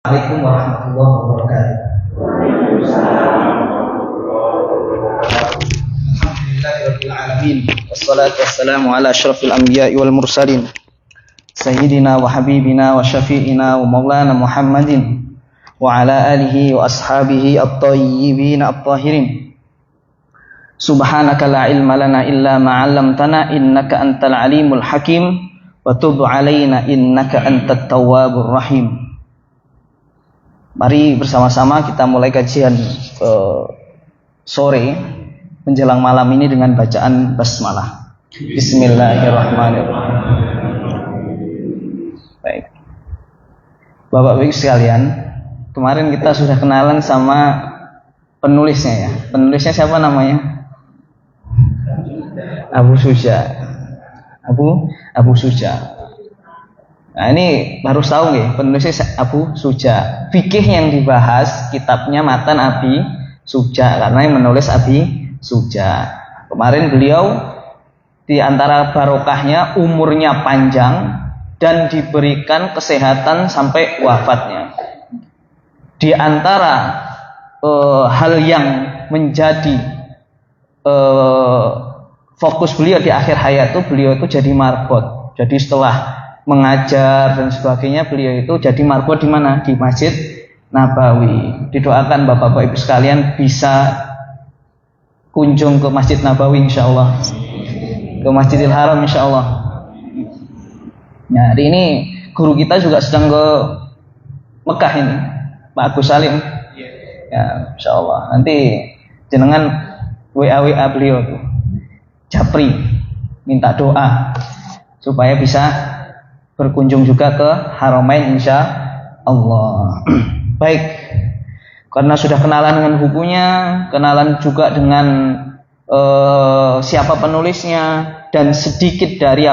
Assalamualaikum warahmatullahi wabarakatuh. Alhamdulillahirabbil alamin. Wassalatu wassalamu ala asyrafil anbiya'i wal mursalin. Sayyidina wa habibina wa syafi'ina wa maulana Muhammadin wa ala alihi wa ashabihi at-tayyibin at-tahirin. Subhanaka la ilma lana illa ma 'allamtana innaka antal alimul hakim wa tub 'alaina innaka antat tawwabur rahim. Mari bersama-sama kita mulai kajian sore menjelang malam ini dengan bacaan basmalah. Bismillahirrahmanirrahim. Baik. Bapak-Ibu sekalian, kemarin kita sudah kenalan sama penulisnya ya. Penulisnya siapa namanya? Abu Suja. Abu Suja. Nah ini baru tahu nggih, penulisnya Abu Suja. Fikih yang dibahas kitabnya Matan Abi Suja karena yang menulis Abi Suja. Kemarin beliau di antara barokahnya umurnya panjang dan diberikan kesehatan sampai wafatnya. Di antara hal yang menjadi fokus beliau di akhir hayat itu, beliau itu jadi marbot. Jadi setelah mengajar dan sebagainya, beliau itu jadi marbot di mana? Di Masjid Nabawi. Didoakan Bapak-Bapak Ibu sekalian bisa kunjung ke Masjid Nabawi insyaallah. Ke Masjidil Haram insyaallah. Nah, hari ini guru kita juga sedang ke Mekah ini, Pak Agus Salim. Ya, insyaallah. Nanti jenengan WA beliau tuh. Japri minta doa supaya bisa berkunjung juga ke Haramain insya Allah. Baik, karena sudah kenalan dengan bukunya, kenalan juga dengan siapa penulisnya dan sedikit dari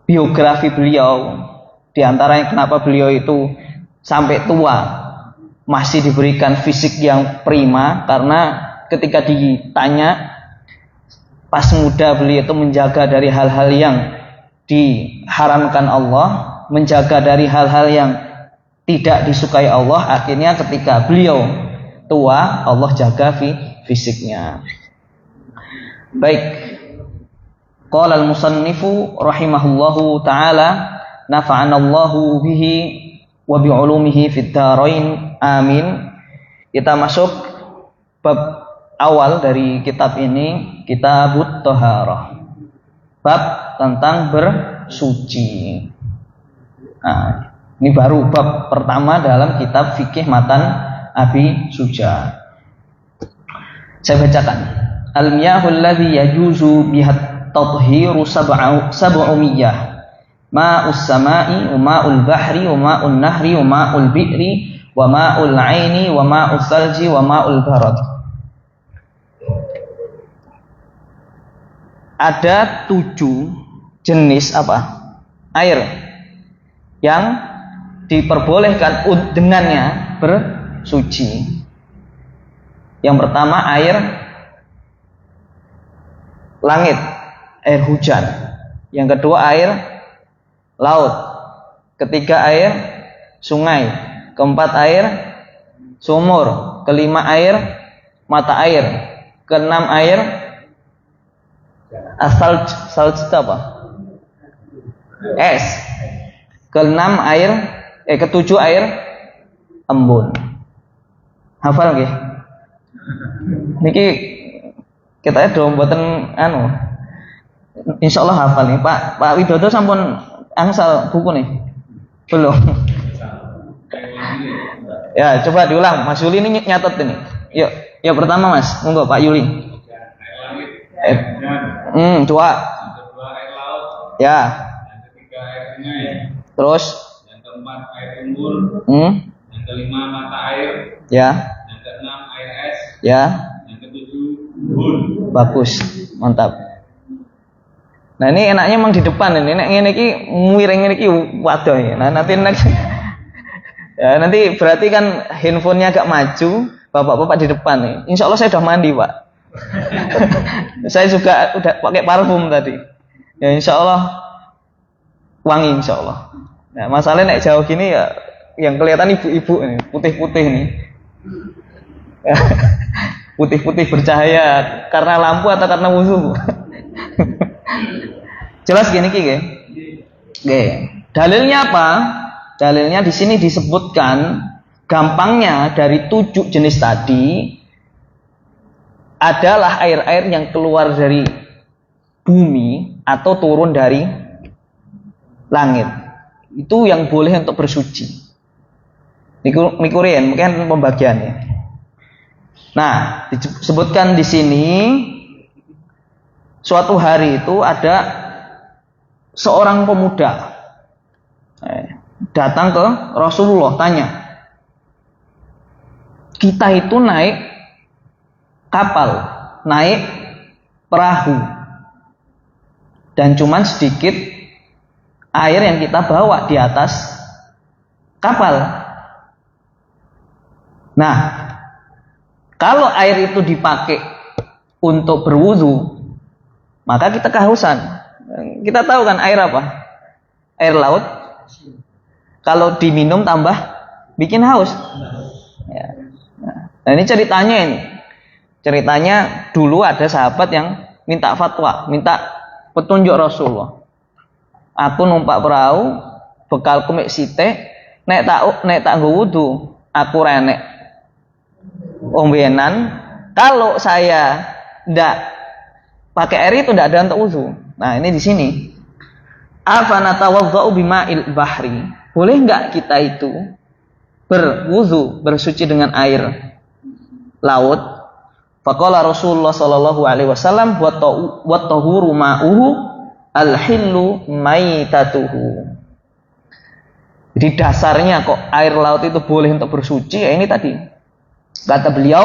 biografi beliau. Di antaranya kenapa beliau itu sampai tua masih diberikan fisik yang prima, karena ketika ditanya pas muda beliau itu menjaga dari hal-hal yang diharamkan Allah, menjaga dari hal-hal yang tidak disukai Allah. Akhirnya ketika beliau tua, Allah jaga fisiknya. Baik. Qala al-musannifu rahimahullahu ta'ala nafa'anallahu bihi wa bi'ulumihi fid dharain amin. Kita masuk bab awal dari kitab ini, Kitabut Thaharah. Bab tentang bersuci. Nah, ini baru bab pertama dalam kitab fikih Matan Abi Suja. Saya bacakan. Al-miyahul ladzi yajuzu bihat tathhiru sab'umiyah. Ma'us sama'i wa ma'ul bahri wa ma'un nahri wa ma'ul bi'ri wa ma'ul 'aini wa ma'us salji wa ma'ul barad. Ada 7 jenis air yang diperbolehkan dengannya bersuci. Yang pertama air langit, air hujan. Yang kedua air laut. Ketiga air sungai. Keempat air sumur. Kelima air mata air. Keenam air salj itu es. Keenam ketujuh air embun. Hafal nggih? Niki kita do mboten insyaallah hafal nih. Pak Widodo sampun angsal buku nih. Belum. Ya, coba diulang. Mas Yuli ini nyatet ini. Yuk, yang pertama Mas, monggo Pak Yuli. Dua. Yang kedua air laut. Ya. Yang ketiga air sungai. Terus? Yang keempat air embun. Yang kelima mata air. Ya. Yang keenam air es. Ya. Yang ketujuh embun. Bagus, mantap. Nah ini enaknya emang di depan ini. Nek ngene iki miring ngene iki waduh ya. Nah nanti ya, nanti berarti kan handphonenya agak maju, bapak-bapak di depan nih. Insya Allah saya sudah mandi Pak. Saya juga udah pakai parfum tadi. Ya insya Allah wangi insya Allah. Nah masalahnya nek jauh gini ya yang kelihatan ibu-ibu nih, putih-putih nih. Putih-putih bercahaya karena lampu atau karena wudu? Jelas gini ki, oke. Dalilnya apa? Dalilnya di sini disebutkan gampangnya dari 7 jenis tadi adalah air-air yang keluar dari bumi atau turun dari langit. Itu yang boleh untuk bersuci. Nikurien, mungkin pembagiannya. Nah, disebutkan di sini suatu hari itu ada seorang pemuda datang ke Rasulullah, tanya, kita itu naik kapal, naik perahu, dan cuman sedikit air yang kita bawa di atas kapal. Nah, kalau air itu dipakai untuk berwudu, maka kita kehausan. Kita tahu kan air apa? Air laut. Kalau diminum tambah bikin haus. Ya. Nah, ini ceritanya ini. Ceritanya dulu ada sahabat yang minta fatwa, minta petunjuk Rasulullah. Aku numpak perahu, bekalku mek sithik, nek tak nggo wudu, aku renek ombenan. Kalau saya ndak pakai air itu ndak ada untuk wudu. Nah, ini di sini. Afanatawaddza'u bima'il bahri. Boleh enggak kita itu berwudu, bersuci dengan air laut? Faqala Rasulullah sallallahu alaihi wasallam wa tahuru ma'uhu al-hillu maitatuhu. Jadi dasarnya kok air laut itu boleh untuk bersuci, ya ini tadi. Kata beliau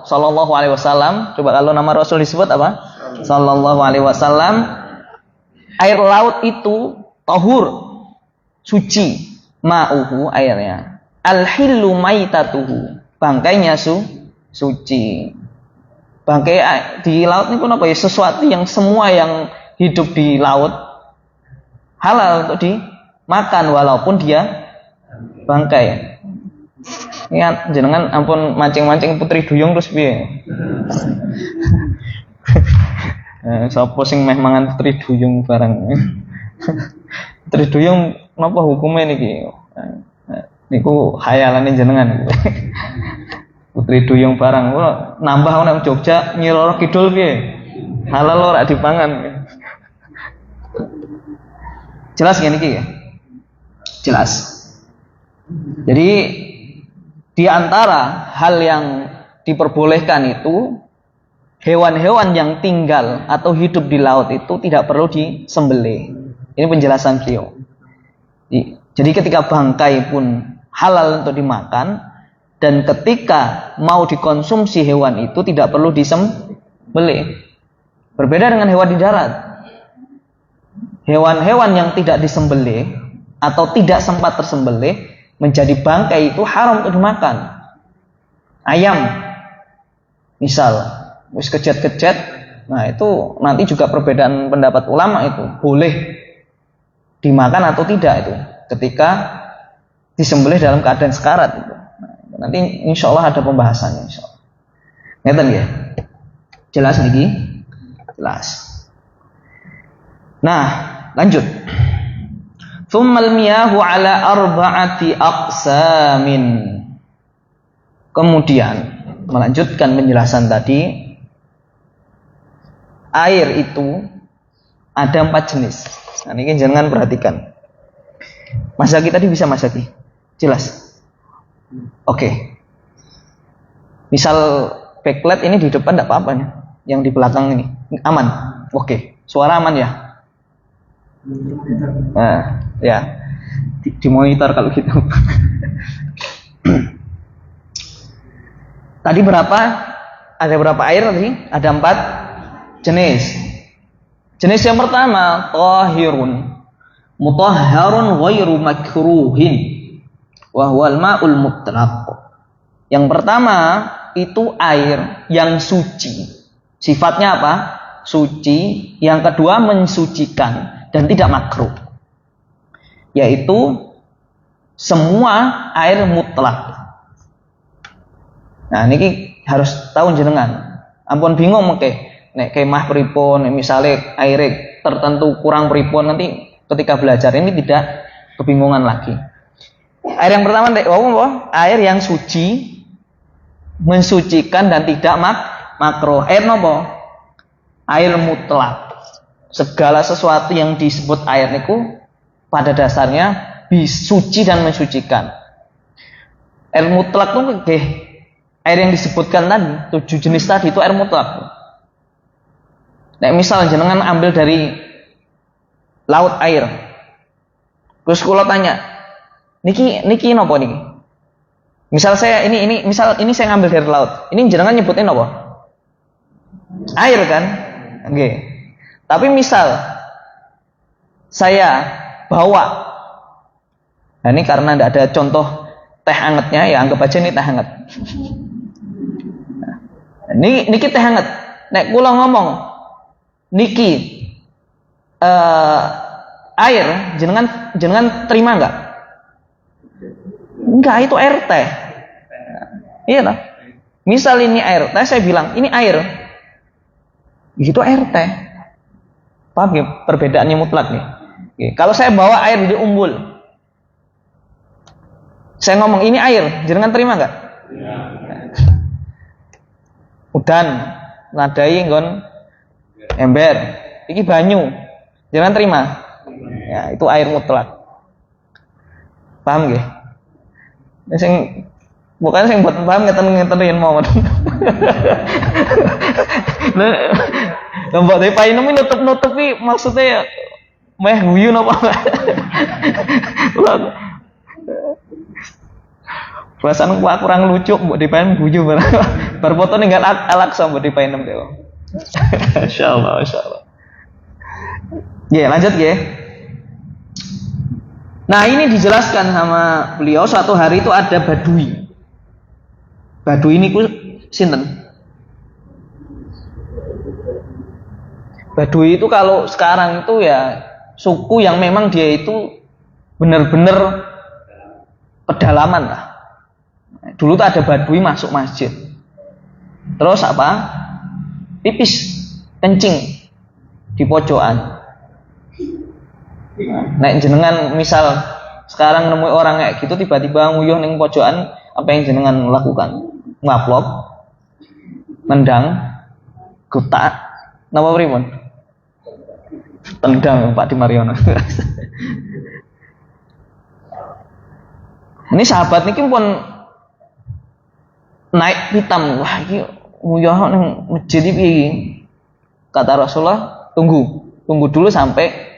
sallallahu alaihi wasallam, coba kalau nama Rasul disebut apa? Sallallahu alaihi wasallam, air laut itu tahur, suci, ma'uhu airnya, al-hillu maitatuhu, bangkainya suci. Bangkai di laut ini pun apa ya? Sesuatu yang semua yang hidup di laut halal untuk dimakan walaupun dia bangkai. Ingat jenengan ampun mancing-mancing putri duyung terus piye? Sapa sing meh mangan putri duyung barang. Putri duyung napa hukume niki? Niku khayalane jenengan. Putri duyung barang nambah nang Jogja Nyiroro Kidul piye? Halal ora dipangan. Jelas gini ki ya? Jelas. Jadi di antara hal yang diperbolehkan itu hewan-hewan yang tinggal atau hidup di laut itu tidak perlu disembelih. Ini penjelasan beliau. Jadi ketika bangkai pun halal untuk dimakan, dan ketika mau dikonsumsi hewan itu tidak perlu disembelih. Berbeda dengan hewan di darat. Hewan-hewan yang tidak disembelih atau tidak sempat tersembelih menjadi bangkai itu haram untuk dimakan. Ayam, misal, wis kecet-kecet, nah itu nanti juga perbedaan pendapat ulama itu boleh dimakan atau tidak itu ketika disembelih dalam keadaan sekarat itu. Nah, nanti insya Allah ada pembahasannya insya Allah. Ngeten ya? Jelas niki? Jelas. Nah, lanjut. Tsummal miyahu ala arba'ati aqsamin. Kemudian melanjutkan penjelasan tadi, air itu ada 4 jenis. Nah, ini jangan perhatikan. Mas Zaki tadi bisa Mas Zaki? Jelas? Oke. Misal backlight ini di depan tidak apa-apa ya. Yang di belakang ini aman. Oke. Suara aman ya? Nah, ya. Di monitor kalau gitu. Tadi berapa? Ada berapa air tadi? Ada 4 jenis. Jenis yang pertama, tahirun, mutahharun ghairu makruhin, wa huwal ma'ul mutlaq. Yang pertama itu air yang suci. Sifatnya apa? Suci. Yang kedua mensucikan dan tidak makruh. Yaitu semua air mutlak. Nah niki harus tahu jenengan. Ampun bingung mengke nek kemah pripun, misalnya air tertentu kurang pripun, nanti ketika belajar ini tidak kebingungan lagi. Air yang pertama air yang suci, mensucikan dan tidak makruh. Air nopo? Air mutlak. Segala sesuatu yang disebut air niku pada dasarnya suci dan mensucikan. Air mutlak itu air yang disebutkan tadi, 7 jenis tadi itu air mutlak. Nah, misal jenengan ambil dari laut air. Terus kula tanya, niki napa niki? Misal saya ini saya ngambil dari laut. Ini jenengan nyebutin apa? Air kan? Oke. Tapi misal saya bawa, nah ini karena tidak ada contoh teh hangatnya, ya anggap aja ini teh hangat. Niki teh hangat. Nek kula ngomong niki air, jenengan terima enggak? Enggak, itu air teh. Iya lah. Misal ini air teh, saya bilang ini air. Itu air teh. Paham ya? Perbedaannya mutlak nih. Oke. Kalau saya bawa air di umbul, saya ngomong ini air, jenengan terima enggak? Ya. Udan, nadai nggon ember, iki banyu, jenengan terima? Ya, itu air mutlak. Paham nggih? Sing bukan sing buat paham ngeten yen mawon. Nah, mbok dhewe painem nutup-nutupi maksudnya meh guyu napa? Perasaan kurang lucu mbok dipainem guyu bar foto ninggal Al-Aqsa mbok dipainem dewe. Insyaallah. Ya, lanjut ya. Nah, ini dijelaskan sama beliau, suatu hari itu ada badui. Badui ini ku sinten? Badui itu kalau sekarang itu ya suku yang memang dia itu benar-benar pedalaman lah. Dulu tuh ada badui masuk masjid. Terus apa? Pipis, kencing di pojokan. Nek jenengan misal sekarang nemu orang kayak gitu tiba-tiba nguyuh ning pojokan, apa yang jenengan lakukan? Ngaplok, nendang, gutak, napa pripun? Tendang Pak Di Mariono. Ini sahabat niki pun naik hitam. Wah, iki nguyuh ning masjid iki. Kata Rasulullah, tunggu dulu sampai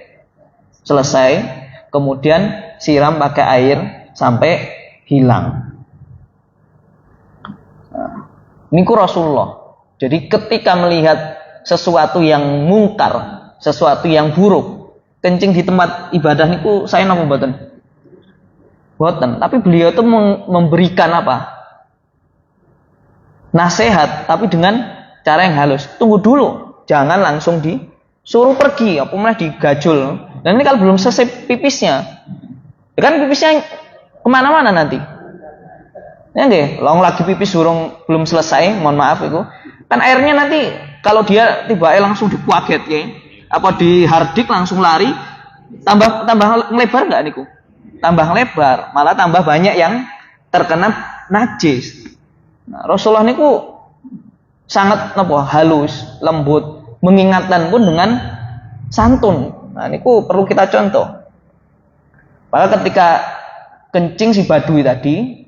selesai, kemudian siram pakai air sampai hilang. Ini ku Rasulullah. Jadi ketika melihat sesuatu yang mungkar, sesuatu yang buruk, kencing di tempat ibadah niku saya napa mboten? Mboten. Tapi beliau itu memberikan apa? Nasihat, tapi dengan cara yang halus. Tunggu dulu, jangan langsung disuruh pergi, apa malah digajul. Dan ini kalau belum selesai pipisnya, ya kan pipisnya kemana-mana nanti. Ya nggih, long lagi pipis belum selesai, mohon maaf itu. Kan airnya nanti kalau dia tiba-tiba langsung dikuaget ya, apa di hardik langsung lari, tambah ngelebar nggak niku? Tambah lebar, malah tambah banyak yang terkena najis. Nah, Rasulullah niku sangat halus, lembut, mengingatkan pun dengan santun. Nah, niku perlu kita contoh. Maka ketika kencing si badui tadi,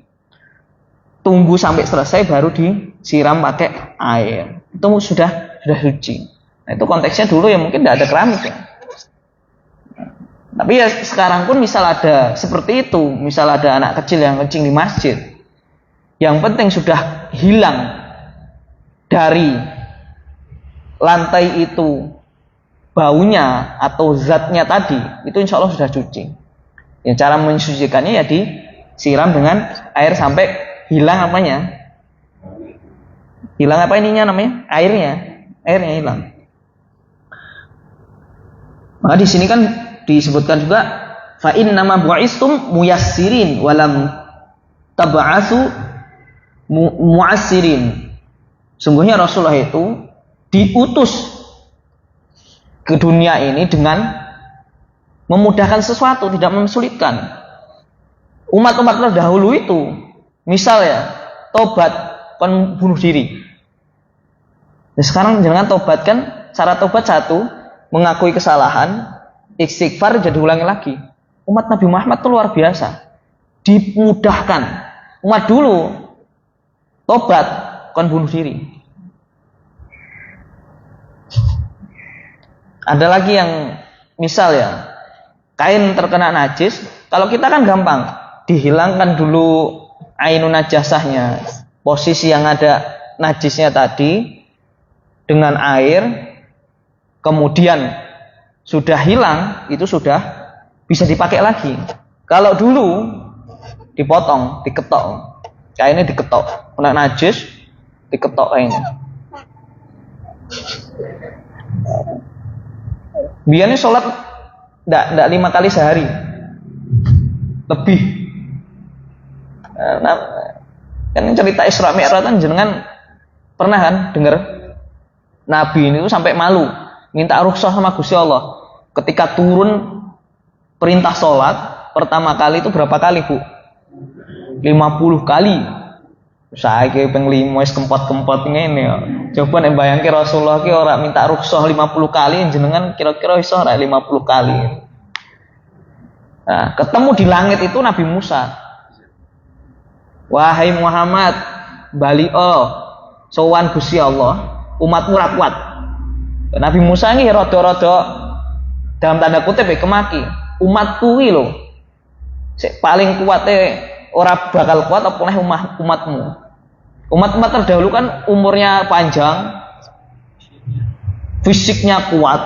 tunggu sampai selesai baru disiram pakai air. Itu sudah suci. Nah, itu konteksnya dulu ya mungkin tidak ada keramik ya. Tapi ya sekarang pun misal ada seperti itu, misal ada anak kecil yang kencing di masjid, yang penting sudah hilang dari lantai itu baunya atau zatnya tadi, itu insya Allah sudah suci. Ya, cara mensucikannya ya disiram dengan air sampai hilang apanya? Hilang apa ininya namanya? Airnya hilang. Maka di sini kan disebutkan juga fa innama bu'istum muyassirin walam tab'atsu mu'assirin. Sungguhnya Rasulullah itu diutus ke dunia ini dengan memudahkan sesuatu, tidak mensulitkan. Umat-umat terdahulu itu, misal ya, tobat kon bunuh diri. Nah, sekarang jangan tobat kan, syarat tobat satu, mengakui kesalahan, istighfar jadi ulangi lagi. Umat Nabi Muhammad itu luar biasa, dimudahkan. Umat dulu tobat kon bunuh diri. Ada lagi yang misal ya, kain terkena najis, kalau kita kan gampang, dihilangkan dulu ainun najasahnya, posisi yang ada najisnya tadi dengan air, kemudian sudah hilang, itu sudah bisa dipakai lagi. Kalau dulu dipotong, diketok, kainnya diketok, kena najis, diketok kainnya. Biasanya sholat tidak 5 kali sehari, lebih. Nah, kan cerita Isra Mi'raj kan jenengan pernah kan dengar Nabi ini tuh sampai malu minta rukhsah sama Gusti Allah ketika turun perintah sholat pertama kali itu berapa kali Bu? 50 kali. Saya kira peng 5 wis kempot-kempot ngene ya. Coba nek bayangke Rasulullah ki ora minta rukhsah 50 kali, jenengan kira-kira iso ora 50 kali. Nah, ketemu di langit itu Nabi Musa. Wahai Muhammad, balio sowan Gusti Allah, umatmu ra kuat. Nabi Musa ini rada-rada dalam tanda kutip kemaki. Umatku iki lho. Sik paling kuate ora bakal kuat apa umatmu. Umat-umat terdahulu kan umurnya panjang, fisiknya kuat.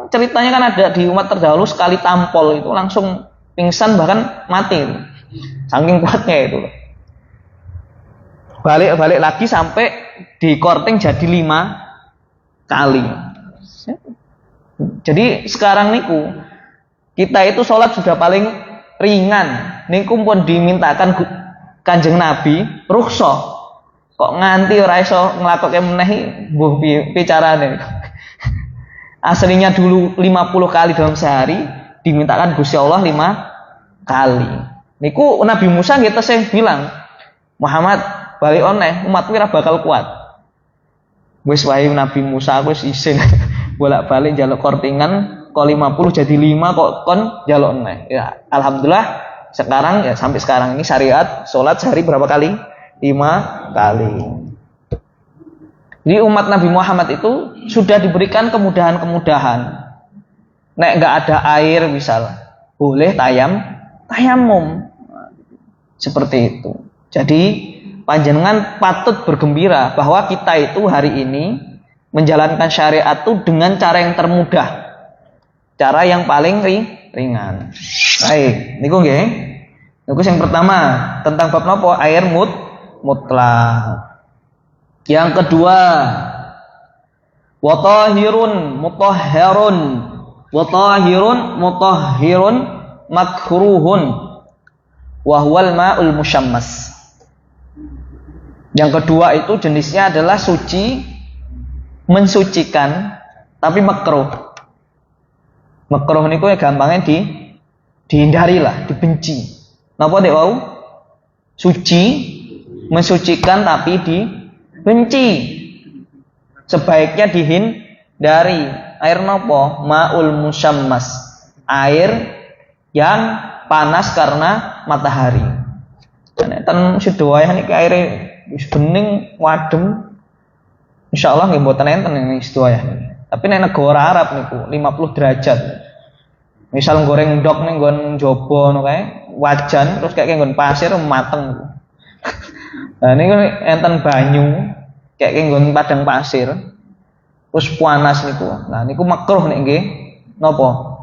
Ceritanya kan ada di umat terdahulu sekali tampol itu langsung pingsan bahkan mati. Saking kuatnya itu. Balik lagi sampai di korting jadi 5 kali. Jadi sekarang niku kita itu sholat sudah paling ringan. Niku pun dimintakan Kanjeng Nabi rukhsah. Kok nganti ora iso nglakokke meneh mbuh piye carane. Aslinya dulu 50 kali dalam sehari, dimintakan Gusti Allah 5 kali. Niku Nabi Musa nggih tesih bilang, Muhammad balik oneh, umatmu ora bakal kuat. Wis wae Nabi Musa aku wis isin bolak-balik njaluk kortingan kok 50 jadi 5 kok kon njaluk oneh. Ya, alhamdulillah sekarang ya sampai sekarang ini syariat salat sehari berapa kali? 5 kali. Jadi umat Nabi Muhammad itu sudah diberikan kemudahan-kemudahan. Nek nggak ada air misal, boleh tayamum. Seperti itu. Jadi panjenengan patut bergembira bahwa kita itu hari ini menjalankan syariat itu dengan cara yang termudah. Cara yang paling ringan. Baik, niku nggih. Niku yang pertama tentang bab napa? Air mutlak. Yang kedua, watahirun mutahhirun makruhun wa huwal ma'ul musyammas. Yang kedua itu jenisnya adalah suci, mensucikan, tapi makruh. Makruh niku ya gampangnya dihindari lah, dibenci. Napa dek wau? Suci, mensucikan tapi dibenci. Sebaiknya dihindari. Air nopo? Ma'ul musyammas. Air yang panas karena matahari. Enten sedaya niki aire wis bening wadem. Insyaallah nggih mboten enten ini sedaya. Tapi nek negara Arab niku 50 derajat. Misal goreng ndok ning nggon njaba ngono kae, wajan terus kayak nggon pasir mateng. Nah niku enten banyu kayak nggon padang pasir. Terus panas niku. Nah niku makruh nek nggih napa?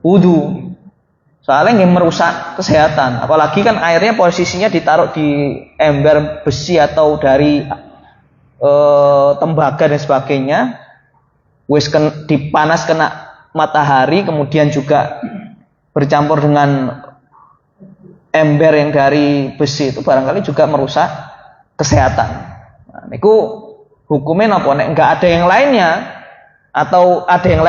Wudu. Soalnya nggih merusak kesehatan. Apalagi kan airnya posisinya ditaruh di ember besi atau dari tembaga dan sebagainya. Wis dipanas kena matahari, kemudian juga bercampur dengan ember yang dari besi itu barangkali juga merusak kesehatan. Nah, niku hukumnya napa nek enggak ada yang lainnya atau ada yang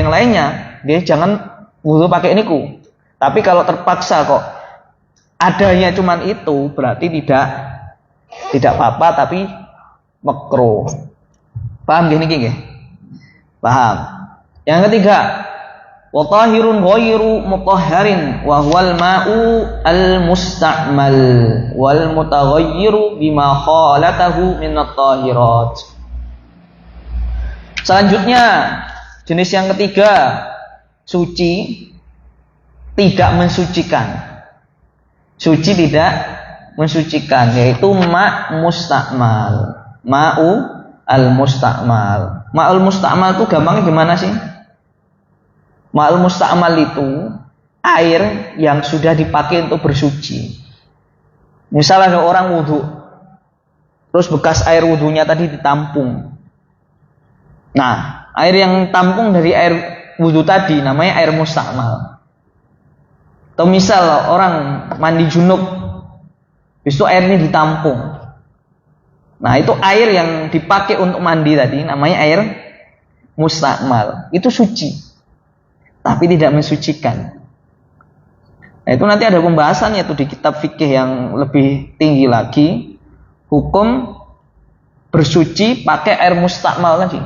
lainnya, dia jangan wudu pakai niku. Tapi kalau terpaksa kok adanya cuman itu berarti tidak apa-apa tapi makruh. Paham gini nggih? Paham. Yang ketiga, wa tahirun ghairu mutahharin wa huwal ma'u al-musta'mal wal mutaghayyiru bima khalatahu min at-tahirat. Selanjutnya, jenis yang ketiga, suci tidak mensucikan. Suci tidak mensucikan, yaitu ma' musta'mal. Ma'u al-musta'mal. Ma'ul musta'mal itu gampangnya gimana sih? Ma'ul musta'mal itu air yang sudah dipakai untuk bersuci. Misal ada orang wudhu, terus bekas air wudhunya tadi ditampung. Nah, air yang tampung dari air wudhu tadi namanya air musta'mal. Atau misal orang mandi junub, itu airnya ditampung. Nah, itu air yang dipakai untuk mandi tadi namanya air musta'mal. Itu suci, tapi tidak mensucikan. Nah, itu nanti ada pembahasannya tuh di kitab fikih yang lebih tinggi lagi. Hukum bersuci pakai air musta'mal tadi.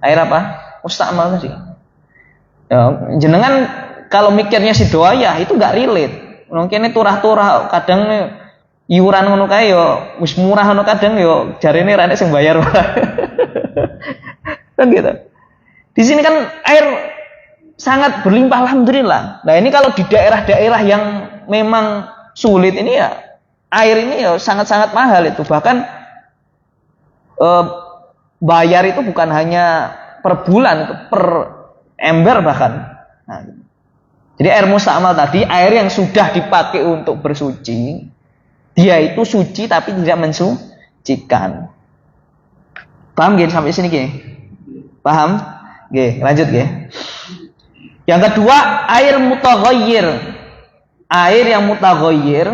Air apa? Musta'mal tadi. Ya, jenengan kalau mikirnya si doa ya itu nggak relate. Mungkin itu turah-turah kadang iuran ngono kae yo wis murah ngono kadang yo jarene ra nek sing bayar. Kan gitu. Di sini kan air sangat berlimpah alhamdulillah. Nah, ini kalau di daerah-daerah yang memang sulit ini ya air ini ya sangat-sangat mahal itu. Bahkan bayar itu bukan hanya per bulan, per ember bahkan. Nah, jadi air musta'mal tadi air yang sudah dipakai untuk bersuci, dia itu suci tapi tidak mensucikan. Paham gak sampai sini gak? Paham? Gak, lanjut gak? Yang kedua, air mutaghayyir. Air yang mutaghayyir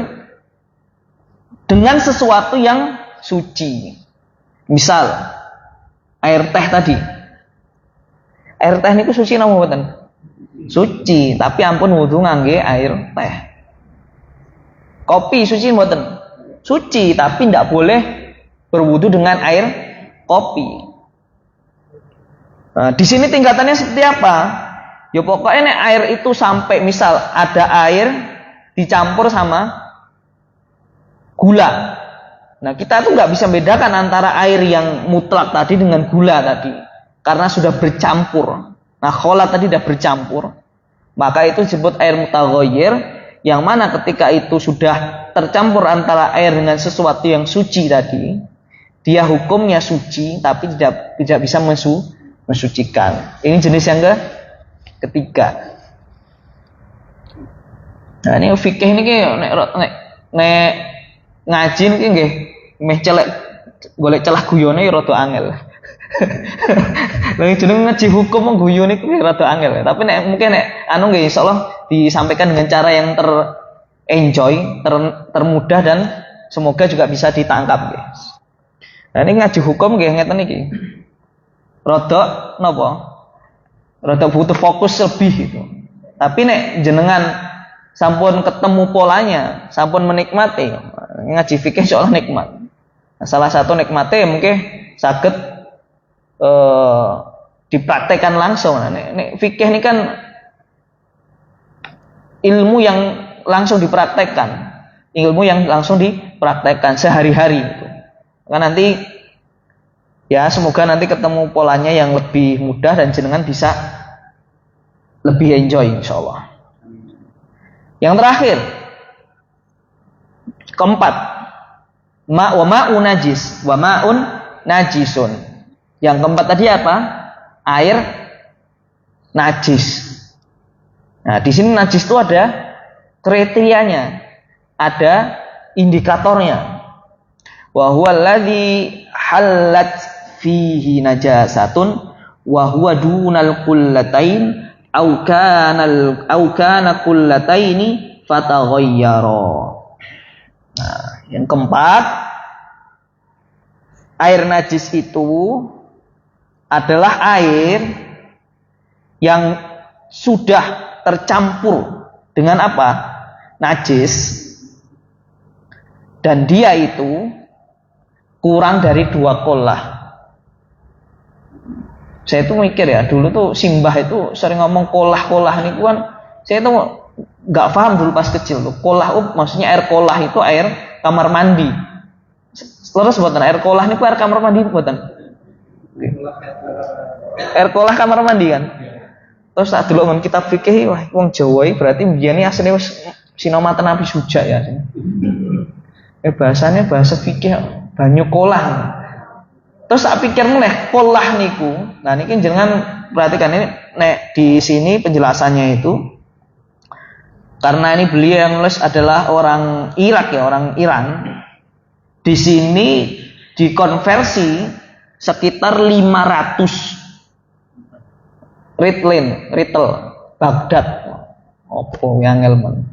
dengan sesuatu yang suci. Misal air teh tadi. Air teh niku suci napa mboten? Suci, tapi ampun wudu ngangge air teh. Kopi suci mboten? Suci, tapi tidak boleh berwudu dengan air kopi. Nah, di sini tingkatannya seperti apa? Ya pokoknya nek air itu sampai misal ada air dicampur sama gula. Nah, kita tuh nggak bisa bedakan antara air yang mutlak tadi dengan gula tadi, karena sudah bercampur. Nah, kholat tadi sudah bercampur, maka itu disebut air mutaghayyir, yang mana ketika itu sudah tercampur antara air dengan sesuatu yang suci tadi, dia hukumnya suci, tapi tidak bisa mensucikan. Ini jenis yang ketiga. Nah, ini fikih ini nek ngaji niki nggih meh celek golek celah guyone ya rada angel. Lha jeneng ngaji hukum mong guyon iku rada angel. Tapi mungkin anu nggih insyaallah disampaikan dengan cara yang termudah dan semoga juga bisa ditangkap nggih. Nah, ini ngaji hukum nggih ngeten iki. Rada napa? Rada butuh fokus lebih gitu. Tapi nek jenengan sampun ketemu polanya, sampun menikmati, ngaji fikih seolah nikmat. Nah, salah satu nikmatnya mungkin saged dipraktekkan langsung. Nah, nek fikih ini kan ilmu yang langsung dipraktekkan, sehari-hari gitu. Kan nanti ya semoga nanti ketemu polanya yang lebih mudah dan jenengan bisa lebih enjoy insyaallah. Yang terakhir, keempat, wa ma'un najis, wa ma'un najisun. Yang keempat tadi apa? Air najis. Nah, di sini najis itu ada kriterianya, ada indikatornya. Wa huwa alladzi halat fihi najasatun wa huwa dunal qullatain au kana kullataini fataghayyara. Nah, yang keempat, air najis itu adalah air yang sudah tercampur dengan apa? Najis, dan dia itu kurang dari 2 kolah. Saya tuh mikir ya, dulu tuh Simbah itu sering ngomong kolah-kolah nih kan. Saya tuh nggak paham dulu pas kecil tuh. Kolah, maksudnya air kolah itu air kamar mandi. Terus buatan air kolah ini air kamar mandi buatan. Air kolah kamar mandi kan. Terus saat dulu kan kita fikih, wah wong Jawa berarti biyen asline wis sinamatan Nabi Suja ya. Bahasanya bahasa fikih banyu kolah. Terus tak pikir meneh kolah niku. Nah niki jenengan perhatikan ini nek di sini penjelasannya itu karena ini beliau yang nulis adalah orang Irak ya, orang Iran. Di sini dikonversi sekitar 500 ritel Baghdad. Opo yang elmen.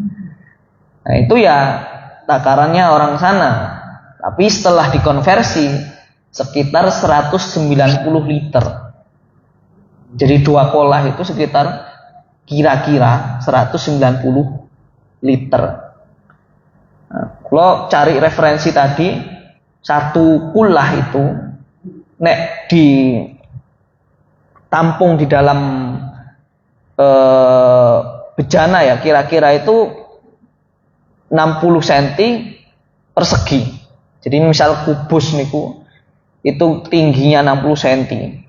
Nah itu ya takarannya orang sana. Tapi setelah dikonversi sekitar 190 liter. Jadi 2 kolah itu sekitar kira-kira 190 liter. Nah, kalau cari referensi tadi, 1 kulah itu nek ditampung di dalam bejana ya, kira-kira itu 60 cm persegi. Jadi misal kubus niku itu tingginya 60 cm,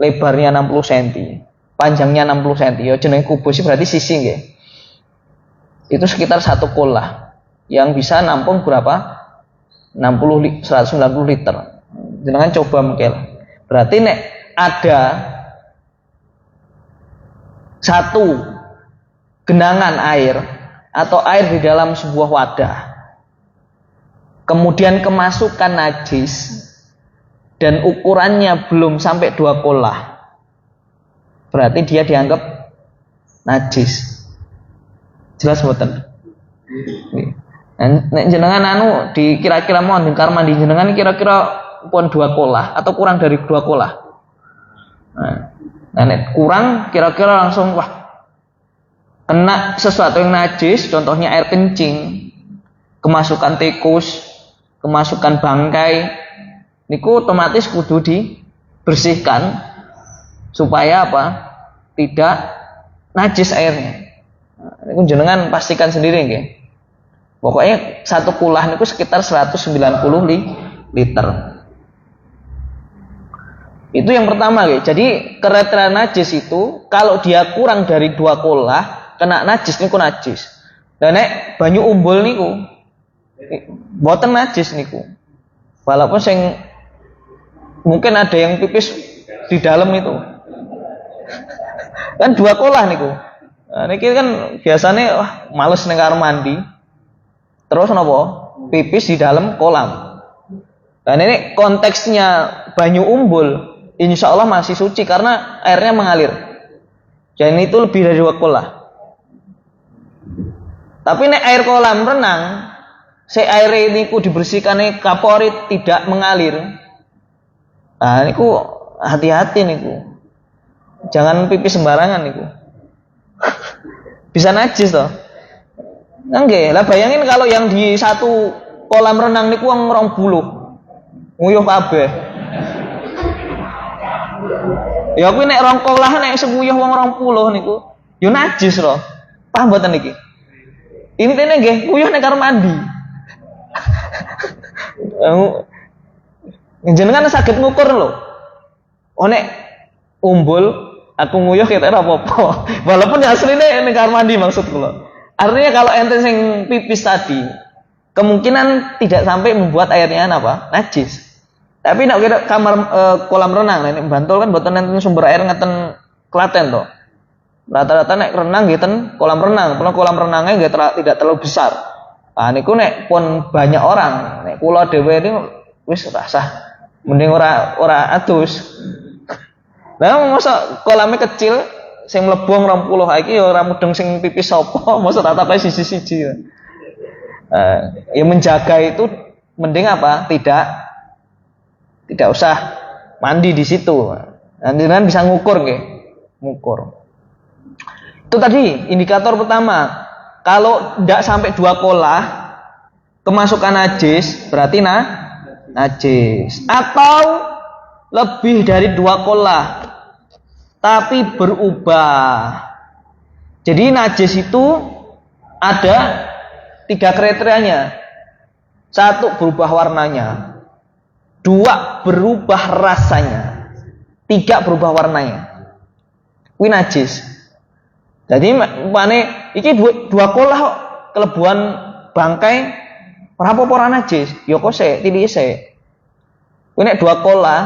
lebarnya 60 cm, panjangnya 60 cm. Ya jenenge kubus berarti sisi nggih. Itu sekitar 1 kolah yang bisa nampung berapa? 190 liter. Jenengan coba mungkin. Berarti nek ada 1 genangan air atau air di dalam sebuah wadah, kemudian kemasukan najis dan ukurannya belum sampai 2 kolah, berarti dia dianggap najis. Jelas mboten? Nek jenengan di kira-kira mau di kamar mandi jenengan kira-kira pun 2 kolah atau kurang dari 2 kolah. Nah, nek kurang kira-kira langsung wah kena sesuatu yang najis, contohnya air kencing, kemasukan tikus, kemasukan bangkai. Niku otomatis kudu dibersihkan supaya apa? Tidak najis airnya. Nah, niku jenengan pastikan sendiri nggih. Pokoknya 1 kulah niku sekitar 190 liter. Itu yang pertama nggih. Jadi kriteria najis itu kalau dia kurang dari 2 kolah kena najis niku najis. Dan nek banyu umbul niku boten najis niku. Walaupun sing mungkin ada yang pipis di dalam itu. Kan 2 kolah niku. Nah, niki kan biasanya males ning kamar mandi. Terus napa? Pipis di dalam kolam. Dan ini konteksnya banyu umbul, insya Allah masih suci karena airnya mengalir. Dan itu lebih dari 2 kolah. Tapi nek air kolam renang, air niku dibersihkan kapori tidak mengalir. Nah, niku hati-hati niku. Jangan pipis sembarangan niku. Bisa najis toh. Nggih, lah bayangin kalau yang di 1 kolam renang niku wong 20. Nguyuh kabeh. Ya kuwi nek 2 kolah nek semuyuh wong 20 niku, yo najis loh. Paham mboten niki? Intine nggih, nguyuh nek kamar mandi. Jenengan saged ngukur lho. Nek umbul aku nguyuh ketok ora apa-apa. Walaupun asline ning kamar mandi maksud kula. Artinya kalau ente sing pipis tadi kemungkinan tidak sampai membuat airnya apa? Najis. Tapi nek kita kamar kolam renang nek Bantul kan mboten enten sumber air ngeten Klaten to. Rata-rata nek renang nggih ten kolam renang, kolam renangnya nggih tidak terlalu besar. Nah niku nek pun banyak orang, nek kula dhewe ini wis rasah mending ora adus. Nah masa kolamnya kecil sing mlebung 20 iki ya ora mudeng sing pipis sapa, mosok tak takoki siji-siji. Ya menjaga itu mending apa? Tidak usah mandi di situ. Nanti kan bisa ngukur nggih. Ngukur. Itu tadi indikator pertama. Kalau tidak sampai 2 kolah kemasukan najis, berarti najis. Atau lebih dari 2 kolah tapi berubah. Jadi najis itu ada 3 kriterianya. 1 berubah warnanya, 2 berubah rasanya, 3 berubah warnanya. Kuwi najis. Jadi mane iki 2 kolah kok kelebuan bangkai ora apa-apa ora najis. Ya kok sik tilike sik. Kuwi nek 2 kolah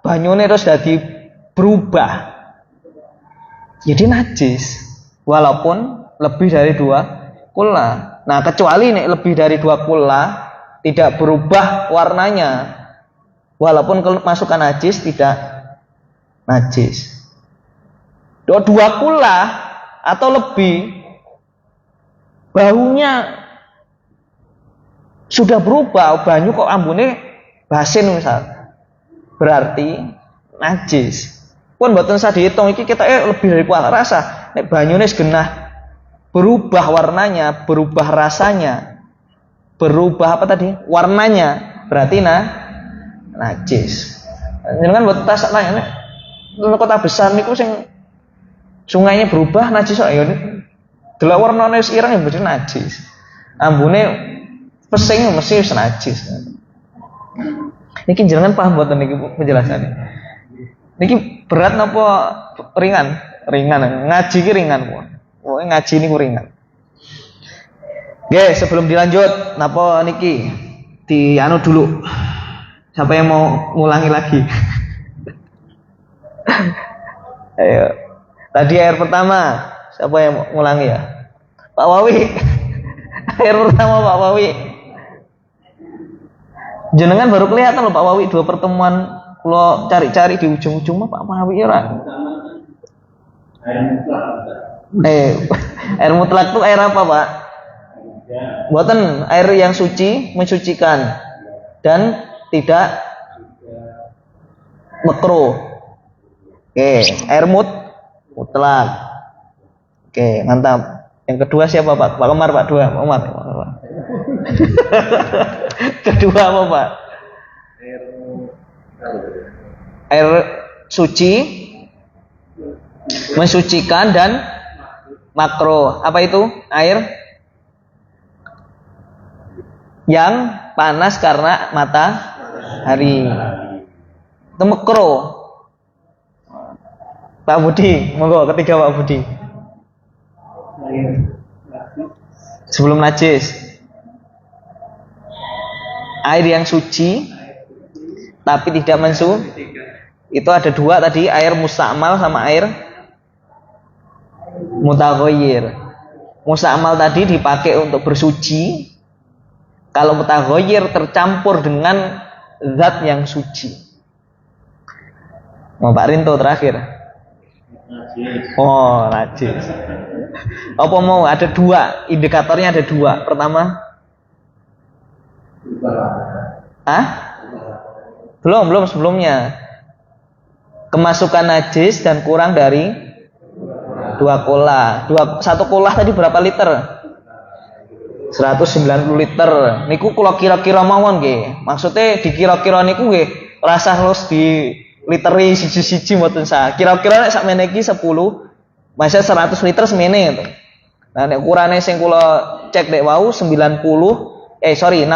banyune terus dadi berubah. Jadi najis walaupun lebih dari 2 kolah. Nah, kecuali nek lebih dari 2 kolah tidak berubah warnanya walaupun kemasukan najis tidak najis. 2 kolah atau lebih baunya sudah berubah, banyu kok ambune basin misal, berarti najis. Pun mboten usah dihitung iki kita lebih dari kuah rasa. Nek banyune genah berubah warnanya, berubah rasanya, berubah apa tadi? Warnanya, berarti najis. Jangan buat tas lain nek kota besar niku sing sungainya berubah najis kok ya. Delok warnane wis ireng ya berarti najis. Ambune pesing mesti wis najis. Niki jenengan paham mboten niki penjelasannya? Niki berat napa ringan? Ringan. Ngaji ki ringan kok. Oh, ngaji niku ringan. Nggih, sebelum dilanjut napa niki dianu dulu. Siapa yang mau ngulangi lagi? Ayo. Tadi air pertama, siapa yang mau ngulangi ya? Pak Wawi. Air pertama Pak Wawi. Jenengan baru kelihatan loh Pak Wawi 2 pertemuan kalau cari-cari di ujung-ujung Pak Wawi ya. Air mutlak itu air apa Pak? Buatan air yang suci, mensucikan dan tidak makruh. Oke, air mutlak. Oke, mantap. Yang kedua siapa Pak? Pak Umar Pak 2. Pak Umar. Kedua apa Pak? Air suci, mensucikan dan makruh. Apa itu? Air yang panas karena matahari. Itu makruh. Pak Budi, monggo ketiga Pak Budi. Sebelum najis. Air yang suci tapi tidak itu ada 2 tadi, air mustakmal sama air mutaghayyir. Mustakmal tadi dipakai untuk bersuci. Kalau mutaghayyir tercampur dengan zat yang suci. Mau Pak Rinto terakhir. Oh, najis. Apa mau ada 2, indikatornya ada 2. Pertama, belum sebelumnya. Kemasukan najis dan kurang dari 2 kolah. 1 kolah tadi berapa liter? 190 liter. Niku kula kira-kira mawon nggih. Maksudnya dikira-kira niku nggih rasa harus di literi siji-siji mboten sah. Kira-kira nek sakmene iki 10, masa 100 liter semene to. Nah nek ukurane sing kula cek dek wau 60 kali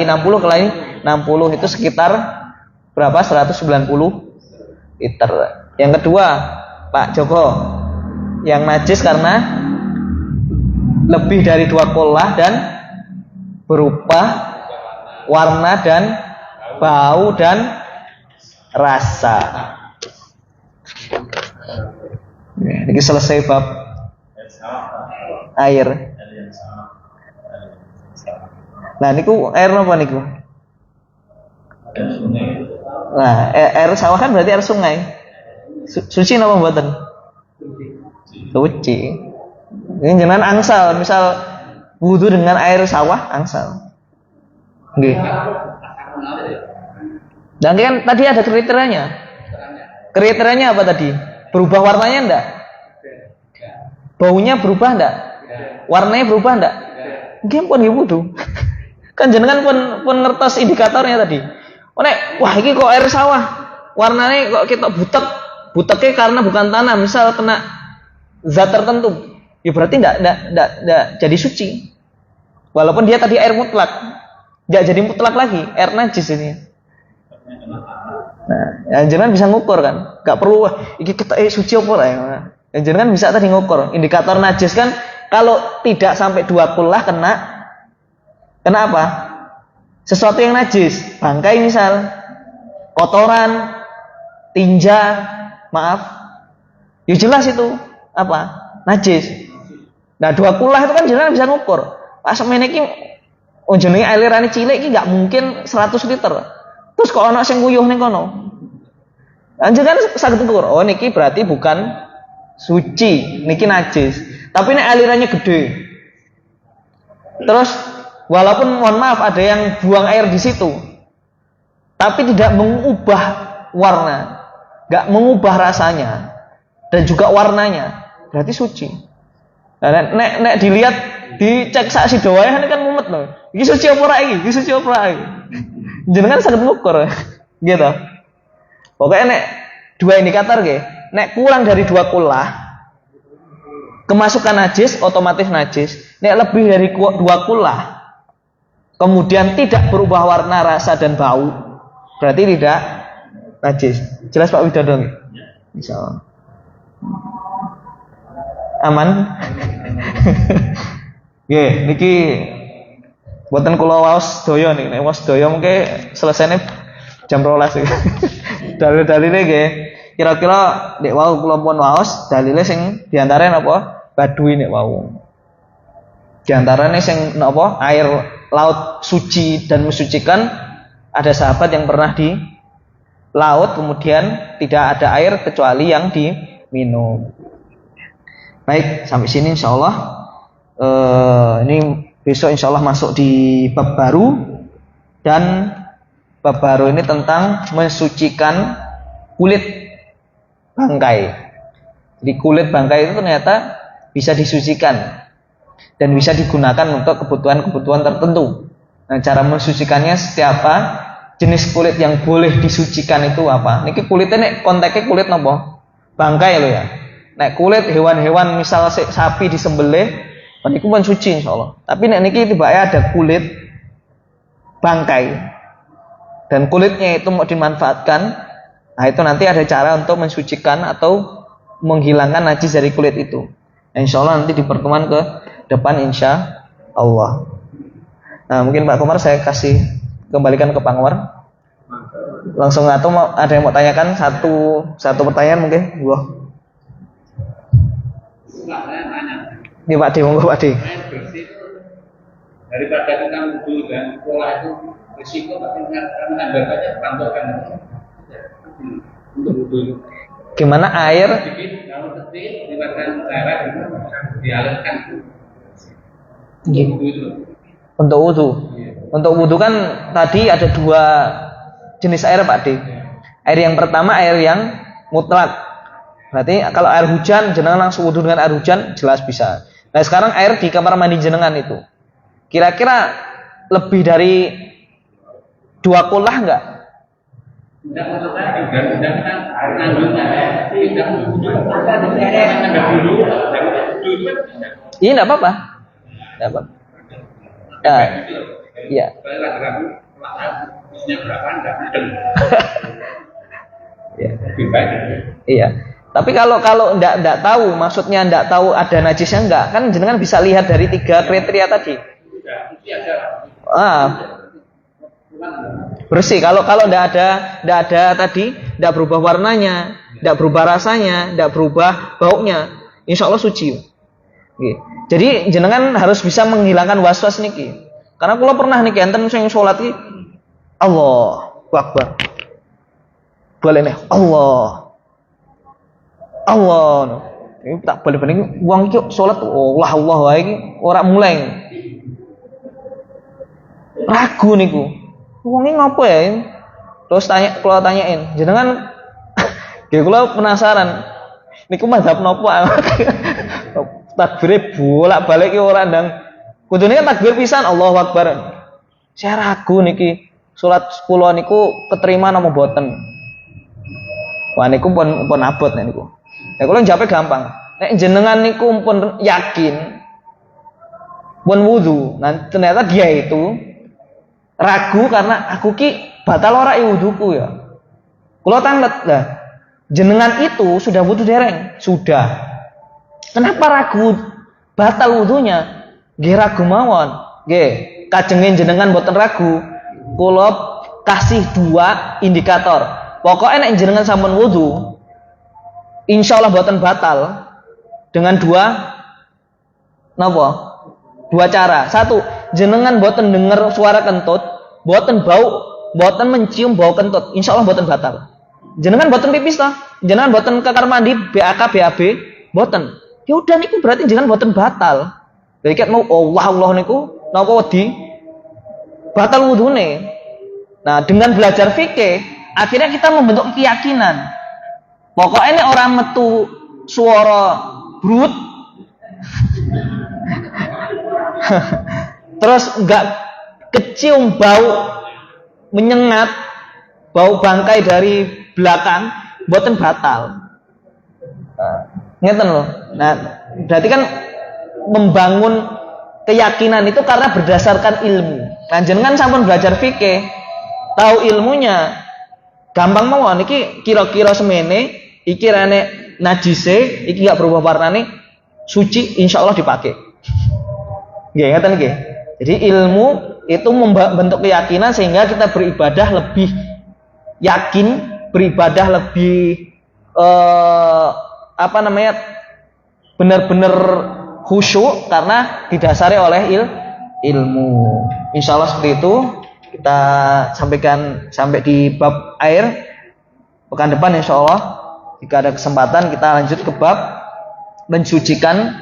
60 kali 60 itu sekitar berapa? 190 liter. Yang kedua, Pak Joko, yang najis karena lebih dari 2 kolah dan berubah warna dan bau dan rasa. Ini selesai bab air. Nah, niku air apa niku? Nah, air sawah kan berarti air sungai. Suci napa mboten? Suci. Ini jenengan angsal, misal wudu dengan air sawah angsal. Nggih. Dan kan tadi ada kriterianya. Kriterianya apa tadi? Berubah warnanya enggak? Baunya berubah enggak? Warnanya berubah enggak? Nggih pun nggih wudu. Kan jenengan pun ngertos indikatornya tadi. Oh nek, wah ini kok air sawah. Warnanya kok ketok butek. Buteknya karena bukan tanah, misal kena zat tertentu. Ya berarti enggak jadi suci. Walaupun dia tadi air mutlak. Enggak jadi mutlak lagi, air najis ini. Nah, ya jenengan bisa ngukur kan? Enggak perlu wah iki ketok suci apa ora ya. Ya jenengan bisa tadi ngukur. Indikator najis kan kalau tidak sampai 2 kullah kena apa? Sesuatu yang najis, bangkai misal, kotoran, tinja, maaf. Ya jelas itu apa? Najis. Nah, 2 kullah itu kan jenengan bisa ngukur. Pas semene iki jenenge alirane cilik iki enggak mungkin 100 liter. Terus kok ana sing nguyuh ning kono. Anjir kan saged ngukur. Oh niki berarti bukan suci, niki najis. Tapi nek alirannya gede. Terus walaupun mohon maaf ada yang buang air di situ. Tapi tidak mengubah warna, enggak mengubah rasanya dan juga warnanya. Berarti suci. Nah, nek dilihat dicek sak sidowae kan mumet lho. Iki suci apa ora iki? Iki suci apa ora iki? Jenengan saged ngukur. Gitu. Pokoknya nek 2 indikator nggih. Nek kurang dari 2 kullah kemasukan najis otomatis najis. Nek lebih dari 2 kullah kemudian tidak berubah warna, rasa dan bau, berarti tidak najis. Jelas Pak Widodo nggih? Insyaallah. Aman. Nggih, niki mboten kula waos daya niki. Nek waos daya mengke selesainya jam 12 iki. Dalil-dalile nggih. Kira-kira nek wau kula pun waos dalile sing diantara napa? Badui nek wau. Diantarane sing napa? Air laut suci dan mensucikan. Ada sahabat yang pernah di laut kemudian tidak ada air kecuali yang diminum. Baik, sampai sini insyaallah. Ini besok insyaallah masuk di bab baru, dan bab baru ini tentang mensucikan kulit bangkai. Jadi kulit bangkai itu ternyata bisa disucikan dan bisa digunakan untuk kebutuhan-kebutuhan tertentu. Nah, cara mensucikannya siapa? Jenis kulit yang boleh disucikan itu apa? Niki kulitnya nek konteksnya kulit napa? Bangkai loh ya. Nek kulit hewan-hewan misal sapi disembelih, niku pun suci insyaallah. Tapi nek niki tibake ada kulit bangkai dan kulitnya itu mau dimanfaatkan, nah itu nanti ada cara untuk mensucikan atau menghilangkan najis dari kulit itu. Insyaallah nanti di pertemuan ke depan insya Allah. Nah mungkin Pak Komar saya kasih kembalikan ke Pak Komar. Langsung atau ada yang mau tanyakan satu pertanyaan mungkin? Wah. Ini Pak D, monggo Pak D. Daripada kita wudhu dan pola itu risiko karena ada banyak tambahkan untuk wudhu. Gimana air? Kalau sedikit diberikan cara dialirkan. Untuk wudhu. Untuk wudhu kan tadi ada 2 jenis air Pak D. Air yang pertama air yang mutlak. Berarti kalau air hujan jenengan langsung wudhu dengan air hujan jelas bisa. Nah sekarang air di kamar mandi jenengan itu kira-kira lebih dari 2 kullah enggak? Tidak untuk tadi dan kan kandungnya tidak dulu. Iya enggak apa-apa. Enggak apa-apa. Iya. Iya. Tapi kalau enggak tahu, maksudnya enggak tahu ada najisnya enggak, kan jenengan bisa lihat dari 3 kriteria tadi. Bersih. Kalau enggak ada tadi, enggak berubah warnanya, enggak berubah rasanya, enggak berubah baunya, insya Allah suci. Oke. Jadi jenengan harus bisa menghilangkan was-was niki. Karena kalau pernah niki enten sing salat iki Allahu Akbar. Boleh nih Allah. Ini tak balik-balik wong iki salat Allah wae iki ora mulai. Ragu niku. Wong iki ngopo ya? Terus kula tanyain, jenengan nggih kula penasaran. Niku mazhab napa? Takbire bolak-balik iki ora ndang. Kudune kan takbir pisan Allahu Akbar. Saya ragu niki salat kula niku keterima napa mboten. Wah niku pun abot niku. Ya kula jawabe gampang. Nek jenengan niku pun yakin pun wudu, nah ternyata dia itu ragu karena aku ki batal ora wuduku ya. Kula tanglet lah. Jenengan itu sudah wudu dereng? Sudah. Kenapa ragu batal wudunya? Nggih ragu mawon. Nggih, kajengin jenengan mboten ragu. Kula kasih 2 indikator. Pokoknya nek jenengan sampun wudu, insyaallah mboten batal dengan 2 napa? 2 cara. 1, jenengan mboten denger suara kentut, mboten bau, mboten mencium bau kentut, insyaallah mboten batal. Jenengan mboten pipis ta? Jenengan mboten ke kamar mandi BAK BAB, mboten. Ya udah niku berarti jenengan mboten batal. Jadi ket mau Allah niku napa wedi batal wudune. Nah, dengan belajar fikih akhirnya kita membentuk keyakinan. Pokoknya nek orang metu suara brut terus enggak kecium bau menyengat, bau bangkai dari belakang, mboten batal. Ngeten loh. Nah, berarti kan membangun keyakinan itu karena berdasarkan ilmu. Nah, jenengan sampun belajar fikih, tahu ilmunya, gampang mawon iki kira-kira semene, iki rene najise, iki gak berubah warnane, suci insyaallah dipakai. Nggih, ngeten nggih. Jadi ilmu itu membentuk keyakinan sehingga kita beribadah lebih yakin, beribadah lebih benar-benar khusyuk karena didasari oleh ilmu. Insyaallah seperti itu. Kita sampaikan sampai di bab air. Pekan depan insyaallah jika ada kesempatan kita lanjut ke bab mensucikan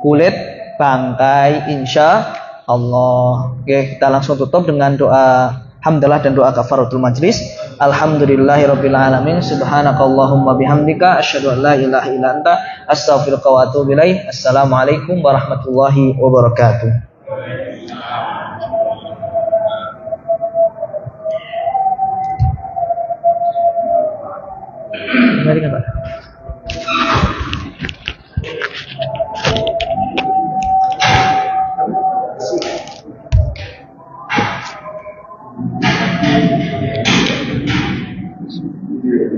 kulit bangkai insyaallah. Oke, kita langsung tutup dengan doa hamdalah dan doa kafaratul majlis. Alhamdulillahirabbil alamin. Subhanakallahumma bihamdika asyhadu an la ilaha illa anta astaghfiruka wa atubu ilaik. Assalamualaikum warahmatullahi wabarakatuh. Mari kan Pak. Iya.